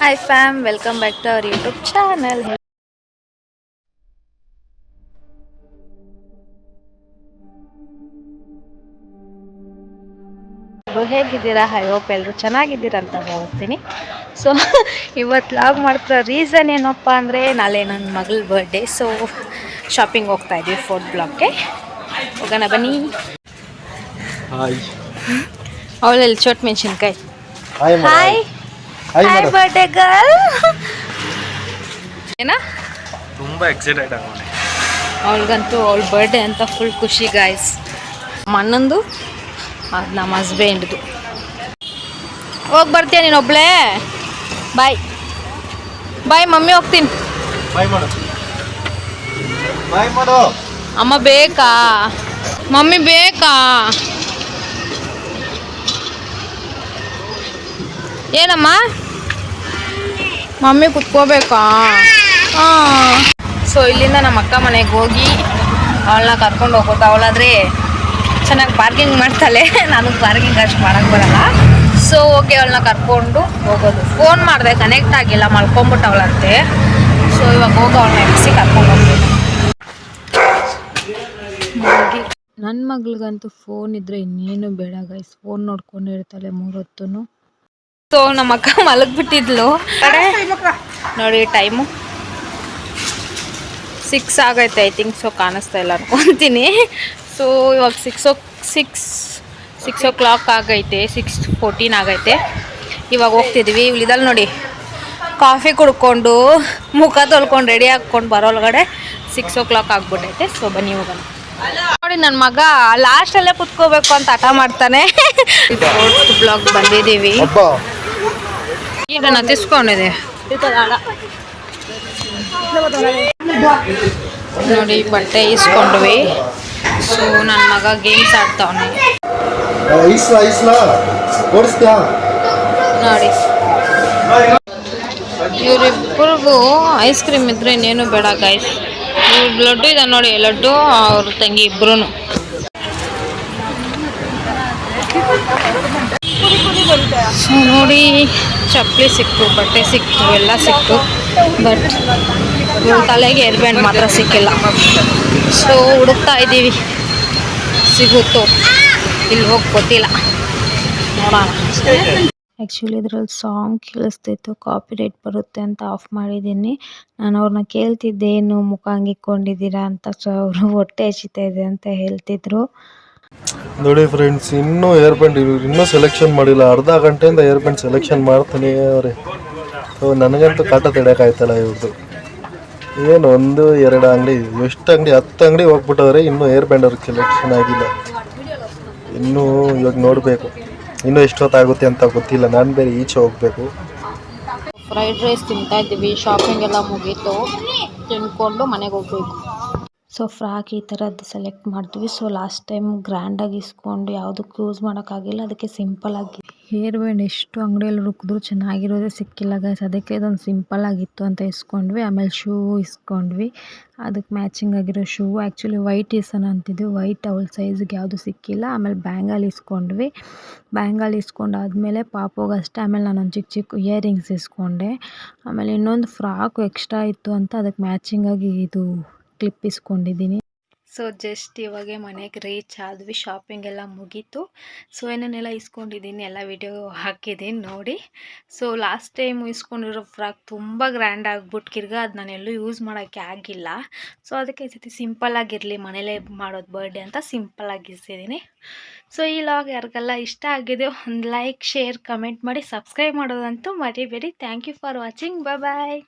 Hi fam, welcome back to our YouTube channel. ಹೇಗಿದ್ದೀರಾ? I hope ಎಲ್ಲರೂ ಚೆನ್ನಾಗಿದ್ದೀರಾ ಅಂತ ಹೇಳ್ತೀನಿ. ಸೊ ಇವತ್ತು ಲಾಗ್ ಮಾಡ್ತಿರೋ ರೀಸನ್ ಏನಪ್ಪ ಅಂದರೆ ನಾಳೆ ನನ್ನ ಮಗಳ ಬರ್ಡೇ. ಸೊ ಶಾಪಿಂಗ್ ಹೋಗ್ತಾ ಇದ್ದೀವಿ 4th ಬ್ಲಾಕ್ಗೆ. ಹೋಗೋಣ ಬನ್ನಿ. ಅವಳಲ್ಲಿ ಚೋಟ್ ಮೆಣಸಿನ್ಕಾಯಿ. Hi hi birthday girl. ಏನ ತುಂಬ ಎಕ್ಸೈಟೆಡ್ ಆಗೋಣ. ಅವಳಿಗಂತೂ ಅವಳ ಬರ್ಡೇ ಅಂತ ಫುಲ್ ಖುಷಿ ಗಾಯ್ಸ್. ಮಣ್ಣಂದು ಅದು ನಮ್ಮ ಹಸ್ಬೆಂಡ್ದು. ಹೋಗಿ ಬರ್ತೀಯ ನೀನು ಒಬ್ಳೇ? ಬಾಯ್ ಬಾಯ್. ಮಮ್ಮಿ ಹೋಗ್ತೀನಿ. ಬಾಯ್ ಮಾಡು, ಬಾಯ್ ಮಾಡು. ಅಮ್ಮ ಬೇಕಾ? ಮಮ್ಮಿ ಬೇಕಾ? ಏನಮ್ಮ? ಮಮ್ಮಿ ಕುತ್ಕೋಬೇಕಾ? ಹಾಂ. ಸೊ ಇಲ್ಲಿಂದ ನಮ್ಮ ಅಕ್ಕ ಮನೆಗೆ ಹೋಗಿ ಅವಳನ್ನ ಕರ್ಕೊಂಡು ಹೋಗೋದು. ಅವಳಾದರೆ ಚೆನ್ನಾಗಿ ಪಾರ್ಕಿಂಗ್ ಮಾಡ್ತಾಳೆ, ನನಗೆ ಪಾರ್ಕಿಂಗ್ ಅಷ್ಟು ಮಾಡೋಕ್ಕೆ ಬರಲ್ಲ. ಸೊ ಹೋಗಿ ಅವಳನ್ನ ಕರ್ಕೊಂಡು ಹೋಗೋದು. ಫೋನ್ ಮಾಡಿದೆ, ಕನೆಕ್ಟ್ ಆಗಿಲ್ಲ, ಮಲ್ಕೊಂಬಿಟ್ಟವಳಂತೆ. ಸೊ ಇವಾಗ ಹೋಗಿ ಅವಳನ್ನ ಎಬ್ಬಿಸಿ ಕರ್ಕೊಂಡು ಹೋಗ್ತೀನಿ. ನನ್ನ ಮಗಳಿಗಂತೂ ಫೋನ್ ಇದ್ದರೆ ಇನ್ನೇನು ಬೇಡ ಗೈಸ್. ಫೋನ್ ನೋಡ್ಕೊಂಡು ಇರ್ತಾಳೆ 3 ಹೊತ್ತು. ಸೊ ನಮ್ಮ ಅಕ್ಕ ಮಲಗಿಬಿಟ್ಟಿದ್ಲು. ನೋಡಿ ಟೈಮು 6 ಆಗೈತೆ ಐ ಥಿಂಕ್. ಸೊ ಕಾಣಿಸ್ತಾ ಇಲ್ಲ ಅನ್ಕೊತೀನಿ. ಸೊ ಇವಾಗ 6 o'clock ಆಗೈತೆ. 6:14 ಆಗೈತೆ. ಇವಾಗ ಹೋಗ್ತಿದ್ದೀವಿ. ಇಲ್ಲಿದಲ್ಲಿ ನೋಡಿ ಕಾಫಿ ಕುಡ್ಕೊಂಡು ಮುಖ ತೊಳ್ಕೊಂಡು ರೆಡಿ ಹಾಕ್ಕೊಂಡು ಬರೋಳಗಡೆ 6 o'clock ಆಗ್ಬಿಟ್ಟೈತೆ. ಸೊ ಬನ್ನಿ ಹೋಗೋಣ. ನೋಡಿ ನನ್ನ ಮಗ ಲಾಸ್ಟಲ್ಲೇ ಕುತ್ಕೋಬೇಕು ಅಂತ ಹಠ ಮಾಡ್ತಾನೆ. 4th ಬ್ಲಾಕ್ ಬಂದಿದ್ದೀವಿ. ಈಗ ನತಿಸ್ಕೊಂಡಿದೆ ನೋಡಿ. ಬಟ್ಟೆ ಇಸ್ಕೊಂಡ್ವಿ. ಸೊ ನನ್ನ ಮಗ ಗೇಮ್ಸ್ ಆಡ್ತಾವನೆ ನೋಡಿ. ಇವರಿಬ್ಬರಿಗೂ ಐಸ್ ಕ್ರೀಮ್ ಇದ್ರೆ ಇನ್ನೇನು ಬೇಡ ಗೈಸ್. ಇವ್ರು ಲಡ್ಡು ಇದೆ ನೋಡಿ, ಲಡ್ಡು ಅವ್ರ ತಂಗಿ ಇಬ್ರು. ಸೊ ನೋಡಿ ಚಪ್ಪಲಿ ಸಿಕ್ತು, ಬಟ್ಟೆ ಸಿಕ್ತು, ಎಲ್ಲ ಸಿಕ್ತು. ಬಟ್ ತಲೆಗೆ ಏರ್ ಬ್ಯಾಂಡ್ ಮಾತ್ರ ಸಿಕ್ಕಿಲ್ಲ. ಸೊ ಹುಡುಕ್ತಾ ಇದ್ದೀವಿ, ಸಿಗುತ್ತೋ ಇಲ್ಲಿ ಹೋಗಿ ಗೊತ್ತಿಲ್ಲ, ನೋಡೋಣ. ಆ್ಯಕ್ಚುಲಿ ಇದ್ರಲ್ಲಿ ಸಾಂಗ್ ಕೇಳಿಸ್ತಿತ್ತು, ಕಾಪಿ ರೈಟ್ ಬರುತ್ತೆ ಅಂತ ಆಫ್ ಮಾಡಿದ್ದೀನಿ. ನಾನು ಅವ್ರನ್ನ ಕೇಳ್ತಿದ್ದೆ ಏನು ಮುಖ ಹಂಗಿಕ್ಕೊಂಡಿದ್ದೀರಾ ಅಂತ. ಸೊ ಅವರು ಹೊಟ್ಟೆ ಹಸಿತಾ ಇದೆ ಅಂತ ಹೇಳ್ತಿದ್ರು. ನೋಡಿ ಫ್ರೆಂಡ್ಸ್, ಇನ್ನೂ ಏರ್ ಬ್ಯಾಂಡ್ ಇನ್ನೂ ಸೆಲೆಕ್ಷನ್ ಮಾಡಿಲ್ಲ. ಅರ್ಧ ಗಂಟೆಯಿಂದ ಏರ್ ಬ್ಯಾಂಡ್ ಸೆಲೆಕ್ಷನ್ ಮಾಡ್ತಾನೆ ಅವ್ರೆ. ನನಗಂತೂ ಕಾಟ ತಡೆಯೋಕ್ಕಾಯ್ತಲ್ಲ ಇವ್ರದ್ದು. ಏನು 1 2 ಅಂಗಡಿ, ಎಷ್ಟು ಅಂಗಡಿ, 10 ಅಂಗಡಿ ಹೋಗ್ಬಿಟ್ಟವ್ರೆ. ಇನ್ನೂ ಏರ್ ಬ್ಯಾಂಡ್ ಅವ್ರಿಗೆ ಸೆಲೆಕ್ಷನ್ ಆಗಿಲ್ಲ. ಇನ್ನೂ ಇವಾಗ ನೋಡಬೇಕು, ಇನ್ನೂ ಎಷ್ಟೊತ್ತಾಗುತ್ತೆ ಅಂತ ಗೊತ್ತಿಲ್ಲ. ನಾನು ಬೇರೆ ಈಚೆ ಹೋಗಬೇಕು. ಫ್ರೈಡ್ ರೈಸ್ ತಿಂತಾ ಇದ್ದೀವಿ. ಶಾಪಿಂಗ್ ಎಲ್ಲ ಮುಗೀತು, ತಿನ್ಕೊಂಡು ಮನೆಗೆ ಹೋಗ್ಬೇಕು. ಸೊ ಫ್ರಾಕ್ ಈ ಥರದ್ದು ಸೆಲೆಕ್ಟ್ ಮಾಡ್ತೀವಿ. ಸೊ ಲಾಸ್ಟ್ ಟೈಮ್ ಗ್ರ್ಯಾಂಡಾಗಿ ಇಸ್ಕೊಂಡು ಯಾವುದಕ್ಕೂ ಯೂಸ್ ಮಾಡೋಕ್ಕಾಗಿಲ್ಲ, ಅದಕ್ಕೆ ಸಿಂಪಲ್ಲಾಗಿ ಹೇರ್ ಬ್ಯಾಂಡ್ ಎಷ್ಟು ಅಂಗಡಿಯಲ್ಲಿ ಹುಡುಕಿದ್ರು ಚೆನ್ನಾಗಿರೋದೇ ಸಿಕ್ಕಿಲ್ಲ ಗೈಸ್. ಅದಕ್ಕೆ ಇದೊಂದು ಸಿಂಪಲ್ ಆಗಿತ್ತು ಅಂತ ಇಸ್ಕೊಂಡ್ವಿ. ಆಮೇಲೆ ಶೂ ಇಸ್ಕೊಂಡ್ವಿ, ಅದಕ್ಕೆ ಮ್ಯಾಚಿಂಗ್ ಆಗಿರೋ ಶೂ. ಆ್ಯಕ್ಚುಲಿ ವೈಟ್ ಇಸೋಣ ಅಂತಿದ್ವಿ, ವೈಟ್ ಅವಳ ಸೈಜ್ಗೆ ಯಾವುದು ಸಿಕ್ಕಿಲ್ಲ. ಆಮೇಲೆ ಬ್ಯಾಂಗಲ್ ಇಸ್ಕೊಂಡ್ವಿ. ಬ್ಯಾಂಗಲ್ ಇಸ್ಕೊಂಡಾದ್ಮೇಲೆ ಪಾಪುಗಷ್ಟೇ. ಆಮೇಲೆ ನಾನೊಂದು ಚಿಕ್ಕ ಚಿಕ್ಕ ಇಯರಿಂಗ್ಸ್ ಇಸ್ಕೊಂಡೆ. ಆಮೇಲೆ ಇನ್ನೊಂದು ಫ್ರಾಕು ಎಕ್ಸ್ಟ್ರಾ ಇತ್ತು ಅಂತ ಅದಕ್ಕೆ ಮ್ಯಾಚಿಂಗಾಗಿ ಇದು ಕ್ಲಿಪ್ ಇಸ್ಕೊಂಡಿದ್ದೀನಿ. ಸೊ ಜಸ್ಟ್ ಇವಾಗೆ ಮನೆಗೆ ರೀಚ್ ಆದ್ವಿ. ಶಾಪಿಂಗ್ ಎಲ್ಲ ಮುಗೀತು. ಸೊ ಏನೇನೆಲ್ಲ ಇಸ್ಕೊಂಡಿದ್ದೀನಿ ಎಲ್ಲ ವಿಡಿಯೋ ಹಾಕಿದ್ದೀನಿ ನೋಡಿ. ಸೊ ಲಾಸ್ಟ್ ಟೈಮ್ ಇಸ್ಕೊಂಡಿರೋ ಫ್ರಾಕ್ ತುಂಬ ಗ್ರ್ಯಾಂಡ್ ಆಗ್ಬಿಟ್ಟು ತಿರ್ಗಾ ಅದು ನಾನು ಎಲ್ಲೂ ಯೂಸ್ ಮಾಡೋಕ್ಕೆ ಆಗಿಲ್ಲ. ಸೊ ಅದಕ್ಕೆ ಈ ಸತಿ ಸಿಂಪಲ್ಲಾಗಿರಲಿ, ಮನೇಲೇ ಮಾಡೋದು ಬರ್ಡೇ ಅಂತ ಸಿಂಪಲ್ಲಾಗಿ ಇಸಿದ್ದೀನಿ. ಸೊ ಈ ಲಾಗ್ ಯಾರಿಗೆಲ್ಲ ಇಷ್ಟ ಆಗಿದೆ ಒಂದು ಲೈಕ್, ಶೇರ್, ಕಮೆಂಟ್ ಮಾಡಿ, ಸಬ್ಸ್ಕ್ರೈಬ್ ಮಾಡೋದಂತೂ ಮರಿಬೇಡಿ. Thank you for watching. Bye.